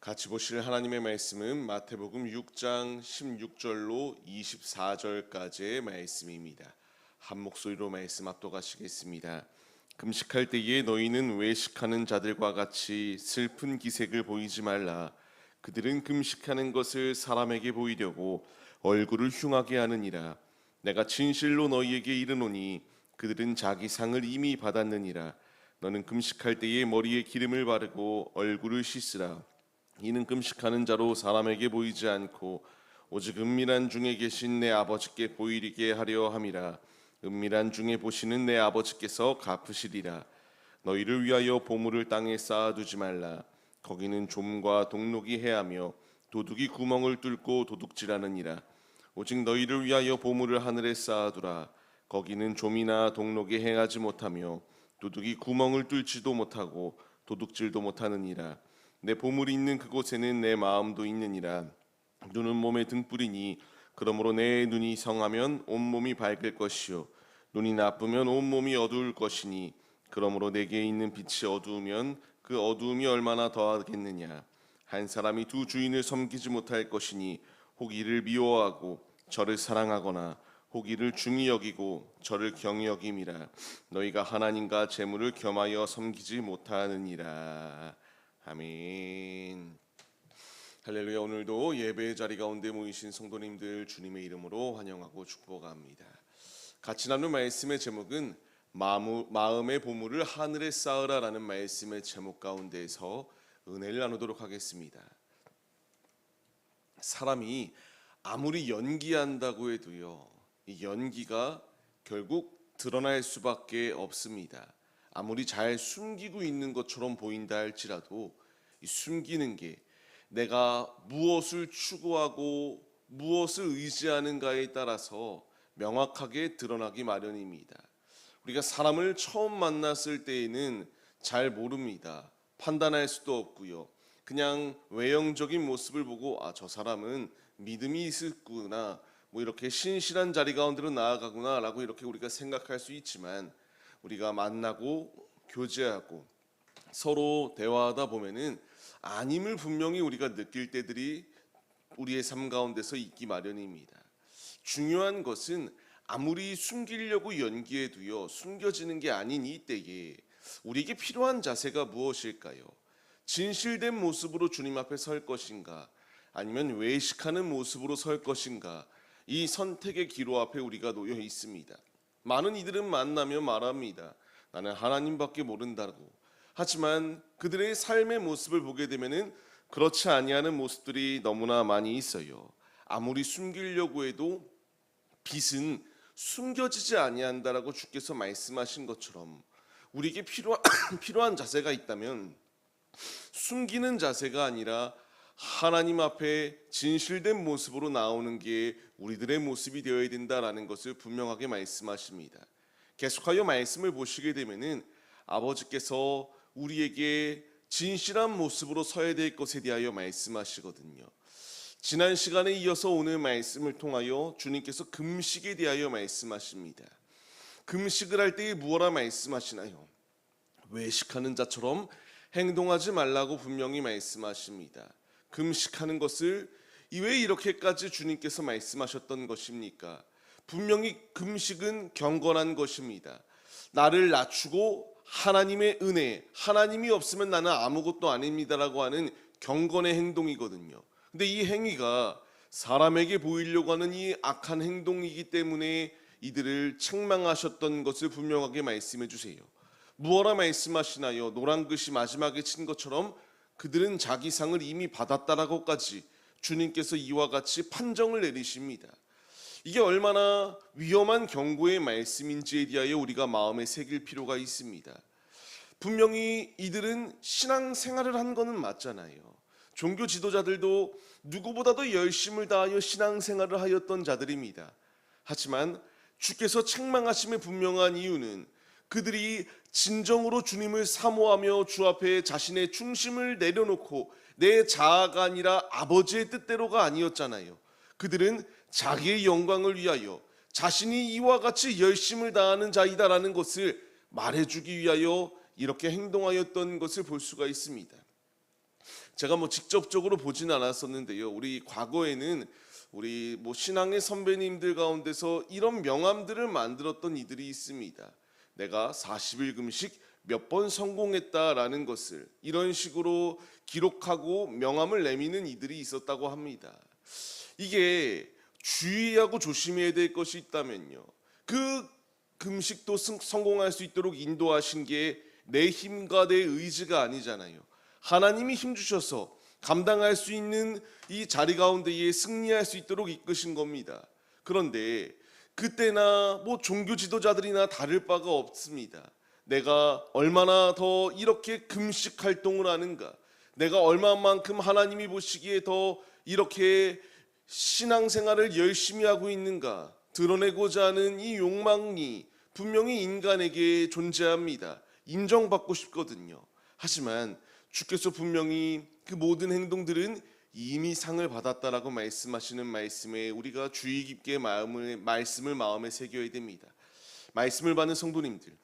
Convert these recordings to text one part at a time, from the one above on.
같이 보실 하나님의 말씀은 마태복음 6장 16절로 24절까지의 말씀입니다. 한 목소리로 말씀 압도하시겠습니다. 금식할 때에 너희는 외식하는 자들과 같이 슬픈 기색을 보이지 말라. 그들은 금식하는 것을 사람에게 보이려고 얼굴을 흉하게 하느니라. 내가 진실로 너희에게 이르노니 그들은 자기 상을 이미 받았느니라. 너는 금식할 때에 머리에 기름을 바르고 얼굴을 씻으라. 이는 금식하는 자로 사람에게 보이지 않고 오직 은밀한 중에 계신 내 아버지께 보이게 하려 함이라. 은밀한 중에 보시는 내 아버지께서 갚으시리라. 너희를 위하여 보물을 땅에 쌓아두지 말라. 거기는 좀과 동록이 해하며 도둑이 구멍을 뚫고 도둑질하느니라. 오직 너희를 위하여 보물을 하늘에 쌓아두라. 거기는 좀이나 동록이 행하지 못하며 도둑이 구멍을 뚫지도 못하고 도둑질도 못하느니라. 내 보물이 있는 그곳에는 내 마음도 있느니라. 눈은 몸의 등불이니 그러므로 내 눈이 성하면 온몸이 밝을 것이요 눈이 나쁘면 온몸이 어두울 것이니 그러므로 내게 있는 빛이 어두우면 그 어두움이 얼마나 더하겠느냐. 한 사람이 두 주인을 섬기지 못할 것이니 혹 이를 미워하고 저를 사랑하거나 혹 이를 중히 여기고 저를 경히 여김이라. 너희가 하나님과 재물을 겸하여 섬기지 못하느니라. 아멘. 할렐루야. 오늘도 예배의 자리 가운데 모이신 성도님들 주님의 이름으로 환영하고 축복합니다. 같이 나눈 말씀의 제목은 마음의 보물을 하늘에 쌓으라라는 말씀의 제목 가운데에서 은혜를 나누도록 하겠습니다. 사람이 아무리 연기한다고 해도요, 이 연기가 결국 드러날 수밖에 없습니다. 아무리 잘 숨기고 있는 것처럼 보인다 할지라도 이 숨기는 게 내가 무엇을 추구하고 무엇을 의지하는가에 따라서 명확하게 드러나기 마련입니다. 우리가 사람을 처음 만났을 때에는 잘 모릅니다. 판단할 수도 없고요. 그냥 외형적인 모습을 보고 저 사람은 믿음이 있을구나, 이렇게 신실한 자리 가운데로 나아가구나 라고 이렇게 우리가 생각할 수 있지만, 우리가 만나고 교제하고 서로 대화하다 보면은 아님을 분명히 우리가 느낄 때들이 우리의 삶 가운데서 있기 마련입니다. 중요한 것은 아무리 숨기려고 연기해도요, 숨겨지는 게 아닌 이 때에 우리에게 필요한 자세가 무엇일까요? 진실된 모습으로 주님 앞에 설 것인가, 아니면 외식하는 모습으로 설 것인가, 이 선택의 기로 앞에 우리가 놓여 있습니다. 많은 이들은 만나며 말합니다. 나는 하나님밖에 모른다고. 하지만 그들의 삶의 모습을 보게 되면은 그렇지 아니하는 모습들이 너무나 많이 있어요. 아무리 숨기려고 해도 빛은 숨겨지지 아니한다라고 주께서 말씀하신 것처럼 우리에게 필요한 자세가 있다면 숨기는 자세가 아니라 하나님 앞에 진실된 모습으로 나오는 게 우리들의 모습이 되어야 된다라는 것을 분명하게 말씀하십니다. 계속하여 말씀을 보시게 되면은 아버지께서 우리에게 진실한 모습으로 서야 될 것에 대하여 말씀하시거든요. 지난 시간에 이어서 오늘 말씀을 통하여 주님께서 금식에 대하여 말씀하십니다. 금식을 할 때에 무엇라 말씀하시나요? 외식하는 자처럼 행동하지 말라고 분명히 말씀하십니다. 금식하는 것을 왜 이렇게까지 주님께서 말씀하셨던 것입니까? 분명히 금식은 경건한 것입니다. 나를 낮추고 하나님의 은혜, 하나님이 없으면 나는 아무것도 아닙니다라고 하는 경건의 행동이거든요. 근데 이 행위가 사람에게 보이려고 하는 이 악한 행동이기 때문에 이들을 책망하셨던 것을 분명하게 말씀해 주세요. 무엇라 말씀하시나요? 노란 글씨 마지막에 친 것처럼 그들은 자기 상을 이미 받았다라고까지 주님께서 이와 같이 판정을 내리십니다. 이게 얼마나 위험한 경고의 말씀인지에 대하여 우리가 마음에 새길 필요가 있습니다. 분명히 이들은 신앙생활을 한 거는 맞잖아요. 종교 지도자들도 누구보다도 열심을 다하여 신앙생활을 하였던 자들입니다. 하지만 주께서 책망하심의 분명한 이유는 그들이 진정으로 주님을 사모하며 주 앞에 자신의 중심을 내려놓고 내 자아가 아니라 아버지의 뜻대로가 아니었잖아요. 그들은 자기의 영광을 위하여 자신이 이와 같이 열심을 다하는 자이다라는 것을 말해주기 위하여 이렇게 행동하였던 것을 볼 수가 있습니다. 제가 직접적으로 보진 않았었는데요. 우리 과거에는 우리 신앙의 선배님들 가운데서 이런 명함들을 만들었던 이들이 있습니다. 내가 40일 금식 몇 번 성공했다라는 것을 이런 식으로 기록하고 명함을 내미는 이들이 있었다고 합니다. 이게 주의하고 조심해야 될 것이 있다면요. 그 금식도 성공할 수 있도록 인도하신 게 내 힘과 내 의지가 아니잖아요. 하나님이 힘 주셔서 감당할 수 있는 이 자리 가운데에 승리할 수 있도록 이끄신 겁니다. 그런데 그때나 종교 지도자들이나 다를 바가 없습니다. 내가 얼마나 더 이렇게 금식 활동을 하는가, 내가 얼마만큼 하나님이 보시기에 더 이렇게 신앙생활을 열심히 하고 있는가 드러내고자 하는 이 욕망이 분명히 인간에게 존재합니다. 인정받고 싶거든요. 하지만 주께서 분명히 그 모든 행동들은 이미 상을 받았다라고 말씀하시는 말씀에 우리가 주의 깊게 말씀을 마음에 새겨야 됩니다. 말씀을 받는 성도님들,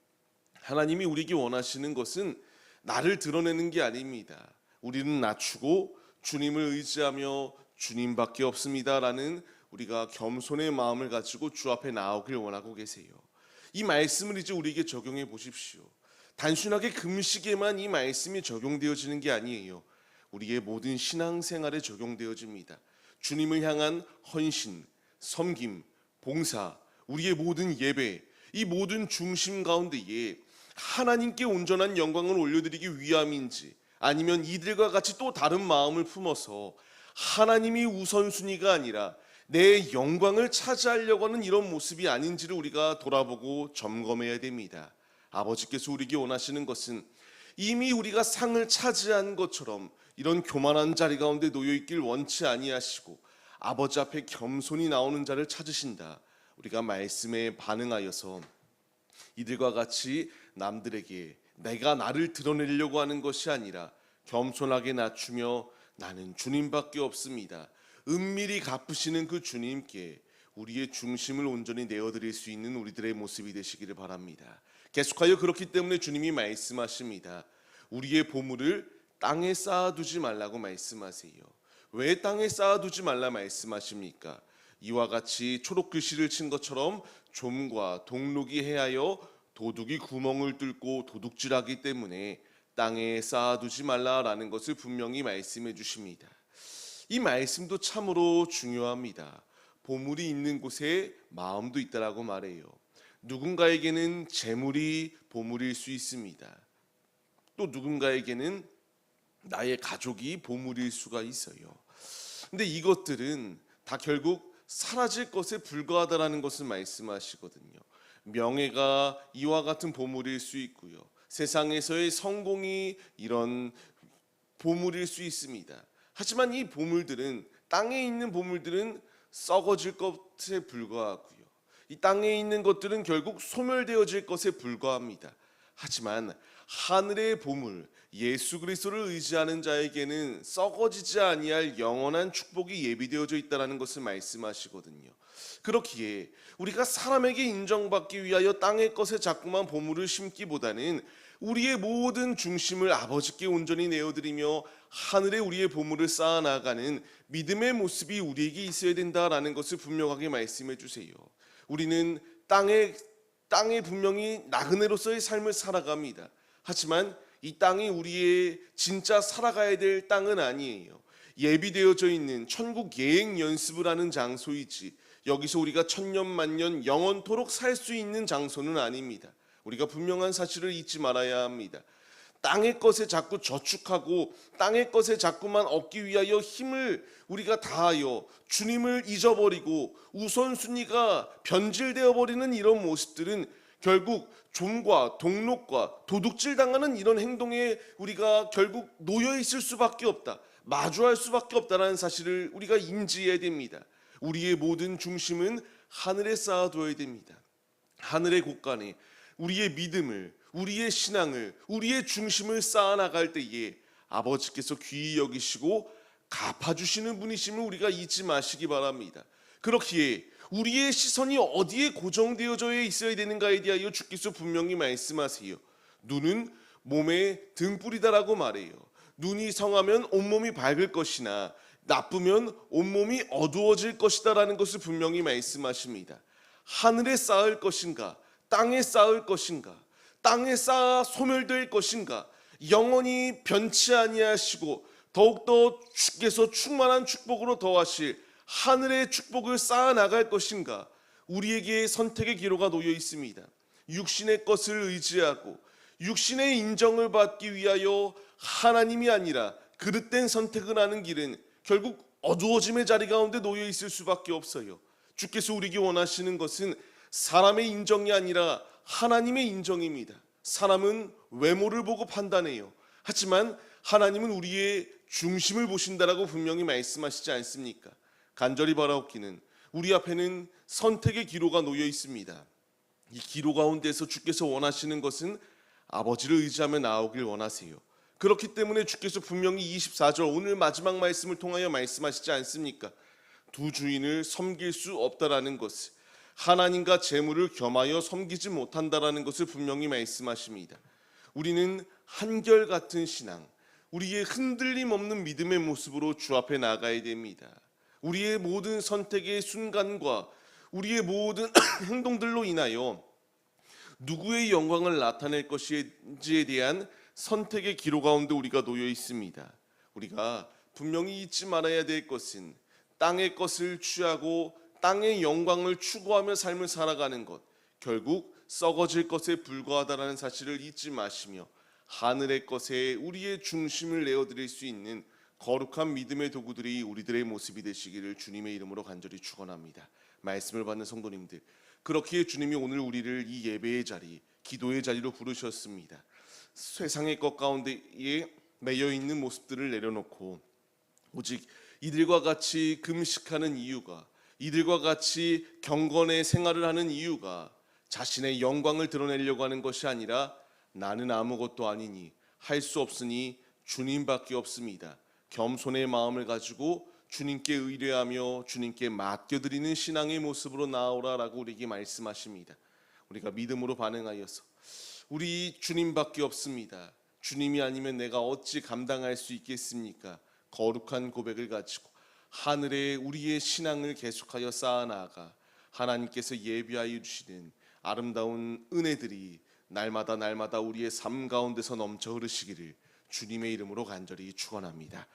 하나님이 우리에게 원하시는 것은 나를 드러내는 게 아닙니다. 우리는 낮추고 주님을 의지하며 주님밖에 없습니다라는 우리가 겸손의 마음을 가지고 주 앞에 나오길 원하고 계세요. 이 말씀을 이제 우리에게 적용해 보십시오. 단순하게 금식에만 이 말씀이 적용되어지는 게 아니에요. 우리의 모든 신앙생활에 적용되어집니다. 주님을 향한 헌신, 섬김, 봉사, 우리의 모든 예배, 이 모든 중심 가운데에 하나님께 온전한 영광을 올려드리기 위함인지, 아니면 이들과 같이 또 다른 마음을 품어서 하나님이 우선순위가 아니라 내 영광을 차지하려고 하는 이런 모습이 아닌지를 우리가 돌아보고 점검해야 됩니다. 아버지께서 우리에게 원하시는 것은 이미 우리가 상을 차지한 것처럼 이런 교만한 자리 가운데 놓여있길 원치 아니하시고 아버지 앞에 겸손히 나오는 자를 찾으신다. 우리가 말씀에 반응하여서 이들과 같이 남들에게 내가 나를 드러내려고 하는 것이 아니라 겸손하게 낮추며 나는 주님밖에 없습니다. 은밀히 갚으시는 그 주님께 우리의 중심을 온전히 내어드릴 수 있는 우리들의 모습이 되시기를 바랍니다. 계속하여 그렇기 때문에 주님이 말씀하십니다. 우리의 보물을 땅에 쌓아두지 말라고 말씀하세요. 왜 땅에 쌓아두지 말라 말씀하십니까? 이와 같이 초록 글씨를 친 것처럼 좀과 동록이 해하여 도둑이 구멍을 뚫고 도둑질하기 때문에 땅에 쌓아두지 말라라는 것을 분명히 말씀해 주십니다. 이 말씀도 참으로 중요합니다. 보물이 있는 곳에 마음도 있다라고 말해요. 누군가에게는 재물이 보물일 수 있습니다. 또 누군가에게는 나의 가족이 보물일 수가 있어요. 근데 이것들은 다 결국 사라질 것에 불과하다라는 것을 말씀하시거든요. 명예가 이와 같은 보물일 수 있고요. 세상에서의 성공이 이런 보물일 수 있습니다. 하지만 이 보물들은, 땅에 있는 보물들은 썩어질 것에 불과하고요. 이 땅에 있는 것들은 결국 소멸되어질 것에 불과합니다. 하지만 하늘의 보물 예수 그리스도를 의지하는 자에게는 썩어지지 아니할 영원한 축복이 예비되어져 있다는 것을 말씀하시거든요. 그렇기에 우리가 사람에게 인정받기 위하여 땅의 것에 자꾸만 보물을 심기보다는 우리의 모든 중심을 아버지께 온전히 내어드리며 하늘에 우리의 보물을 쌓아나가는 믿음의 모습이 우리에게 있어야 된다라는 것을 분명하게 말씀해 주세요. 우리는 땅에 분명히 나그네로서의 삶을 살아갑니다. 하지만 이 땅이 우리의 진짜 살아가야 될 땅은 아니에요. 예비되어져 있는 천국 예행 연습을 하는 장소이지 여기서 우리가 천년 만년 영원토록 살 수 있는 장소는 아닙니다. 우리가 분명한 사실을 잊지 말아야 합니다. 땅의 것에 자꾸 저축하고 땅의 것에 자꾸만 얻기 위하여 힘을 우리가 다하여 주님을 잊어버리고 우선순위가 변질되어 버리는 이런 모습들은 결국 좀과 동록과 도둑질 당하는 이런 행동에 우리가 결국 놓여 있을 수밖에 없다. 마주할 수밖에 없다는 사실을 우리가 인지해야 됩니다. 우리의 모든 중심은 하늘에 쌓아둬야 됩니다. 하늘의 곳간에 우리의 믿음을, 우리의 신앙을, 우리의 중심을 쌓아나갈 때에 아버지께서 귀히 여기시고 갚아주시는 분이심을 우리가 잊지 마시기 바랍니다. 그렇기에 우리의 시선이 어디에 고정되어져 있어야 되는가에 대하여 주께서 분명히 말씀하세요. 눈은 몸의 등불이다라고 말해요. 눈이 성하면 온몸이 밝을 것이나 나쁘면 온몸이 어두워질 것이다라는 것을 분명히 말씀하십니다. 하늘에 쌓을 것인가, 땅에 쌓을 것인가, 땅에 쌓아 소멸될 것인가, 영원히 변치 아니하시고 더욱더 주께서 충만한 축복으로 더하실 하늘의 축복을 쌓아 나갈 것인가, 우리에게 선택의 기로가 놓여 있습니다. 육신의 것을 의지하고 육신의 인정을 받기 위하여 하나님이 아니라 그릇된 선택을 하는 길은 결국 어두워짐의 자리 가운데 놓여 있을 수밖에 없어요. 주께서 우리에게 원하시는 것은 사람의 인정이 아니라 하나님의 인정입니다. 사람은 외모를 보고 판단해요. 하지만 하나님은 우리의 중심을 보신다라고 분명히 말씀하시지 않습니까? 간절히 바라옵기는 우리 앞에는 선택의 기로가 놓여 있습니다. 이 기로 가운데서 주께서 원하시는 것은 아버지를 의지하며 나오길 원하세요. 그렇기 때문에 주께서 분명히 24절 오늘 마지막 말씀을 통하여 말씀하시지 않습니까? 두 주인을 섬길 수 없다라는 것을, 하나님과 재물을 겸하여 섬기지 못한다라는 것을 분명히 말씀하십니다. 우리는 한결같은 신앙, 우리의 흔들림 없는 믿음의 모습으로 주 앞에 나가야 됩니다. 우리의 모든 선택의 순간과 우리의 모든 행동들로 인하여 누구의 영광을 나타낼 것인지에 대한 선택의 기로 가운데 우리가 놓여 있습니다. 우리가 분명히 잊지 말아야 될 것은 땅의 것을 취하고 땅의 영광을 추구하며 삶을 살아가는 것, 결국 썩어질 것에 불과하다는 사실을 잊지 마시며 하늘의 것에 우리의 중심을 내어드릴 수 있는 거룩한 믿음의 도구들이 우리들의 모습이 되시기를 주님의 이름으로 간절히 축원합니다. 말씀을 받는 성도님들, 그렇기에 주님이 오늘 우리를 이 예배의 자리, 기도의 자리로 부르셨습니다. 세상의 것 가운데에 매여 있는 모습들을 내려놓고 오직 이들과 같이 금식하는 이유가, 이들과 같이 경건의 생활을 하는 이유가 자신의 영광을 드러내려고 하는 것이 아니라 나는 아무것도 아니니 할 수 없으니 주님밖에 없습니다. 겸손의 마음을 가지고 주님께 의뢰하며 주님께 맡겨드리는 신앙의 모습으로 나오라라고 우리에게 말씀하십니다. 우리가 믿음으로 반응하여서 우리 주님밖에 없습니다. 주님이 아니면 내가 어찌 감당할 수 있겠습니까? 거룩한 고백을 가지고 하늘에 우리의 신앙을 계속하여 쌓아나가 하나님께서 예비하여 주시는 아름다운 은혜들이 날마다 우리의 삶 가운데서 넘쳐 흐르시기를 주님의 이름으로 간절히 축원합니다.